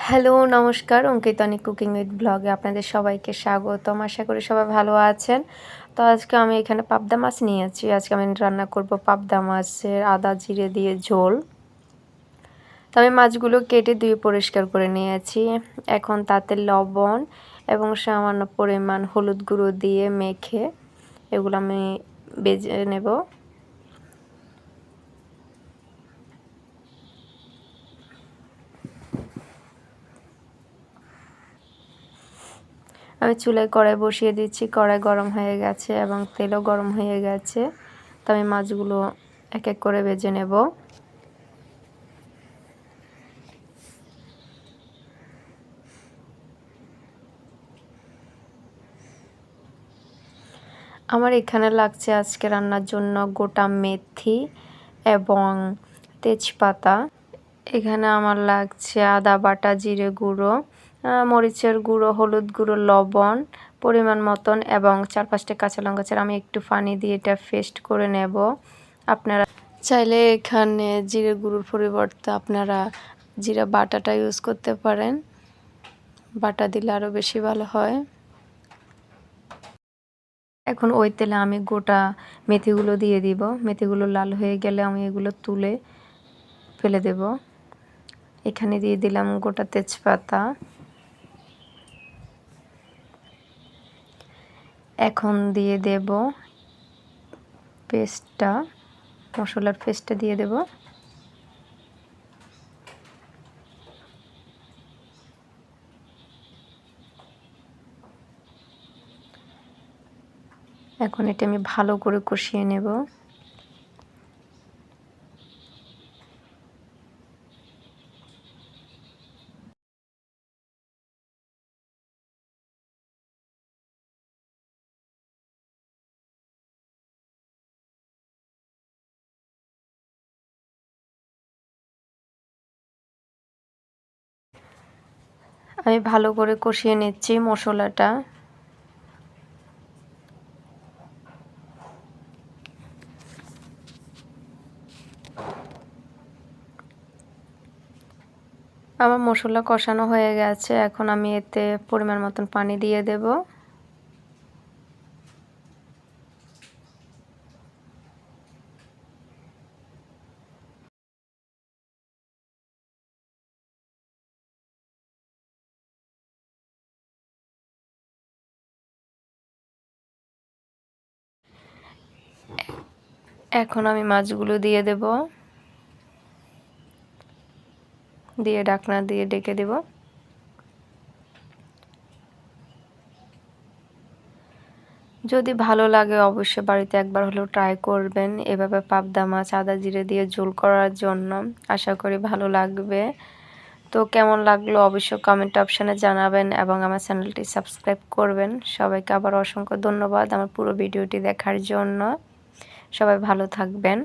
Hello, নমস্কার। অঙ্কিতানি cooking with ব্লগে আপনাদের সবাইকে স্বাগতম। আশা করি সবাই ভালো আছেন। তো আজকে আমি এখানে পাবদা মাছ নিয়েছি। আজকে আমি রান্না করব পাবদা মাছের আদা জিরে দিয়ে ঝোল। তো আমি মাছগুলো কেটে ধুয়ে পরিষ্কার করে নিয়েছি। এখন তাতে লবণ এবং সামান্য পরিমাণ হলুদ গুঁড়ো দিয়ে মেখে এগুলো আমি ভেজে নেব। আমি চুলায় কড়াই বসিয়ে দিচ্ছি। কড়াই গরম হয়ে গেছে এবং তেলও গরম হয়ে গেছে। তো আমি মাছগুলো এক এক করে ভেজে নেব। আমার এখানে লাগছে আজকে রান্নার জন্য গোটা মেথি এবং তেজপাতা। এখানে আমার লাগছে আদা বাটা, জিরে গুঁড়ো, মরিচের গুঁড়ো, হলুদ গুঁড়ো, লবণ পরিমাণ মতন এবং 4-5টা কাঁচা লঙ্কা ছাড়া আমি একটু পানি দিয়ে এটা পেস্ট করে নেব। আপনারা চাইলে এখানে জিরে গুঁড়োর পরিবর্তে আপনারা জিরা বাটাটা ইউজ করতে পারেন। বাটা দিলে আরও বেশি ভালো হয়। এখন ওই তেলে আমি গোটা মেথিগুলো দিয়ে দিব। মেথিগুলো লাল হয়ে গেলে আমি এগুলো তুলে ফেলে দেব। এখানে দিয়ে দিলাম গোটা তেজপাতা। এখন দিয়ে দেব পেস্টটা, মশলার পেস্টটা দিয়ে দেব। এখন এটা আমি ভালো করে কষিয়ে নেব। আমি ভালো করে কষিয়ে নিচ্ছি মশলাটা। আমার মশলা কষানো হয়ে গেছে। এখন আমি এতে পরিমাণ মতন পানি দিয়ে দেব। এখন আমি মাছগুলো দিয়ে দেব, দিয়ে ঢাকনা দিয়ে ঢেকে দেব। যদি ভালো লাগে অবশ্যই বাড়িতে একবার হলেও ট্রাই করবেন এভাবে পাবদা মাছ আদা জিরে দিয়ে ঝোল করার জন্য। আশা করি ভালো লাগবে। তো কেমন লাগলো অবশ্যই কমেন্ট অপশানে জানাবেন এবং আমার চ্যানেলটি সাবস্ক্রাইব করবেন। সবাইকে আবার অসংখ্য ধন্যবাদ আমার পুরো ভিডিওটি দেখার জন্য। সবাই ভালো থাকবেন।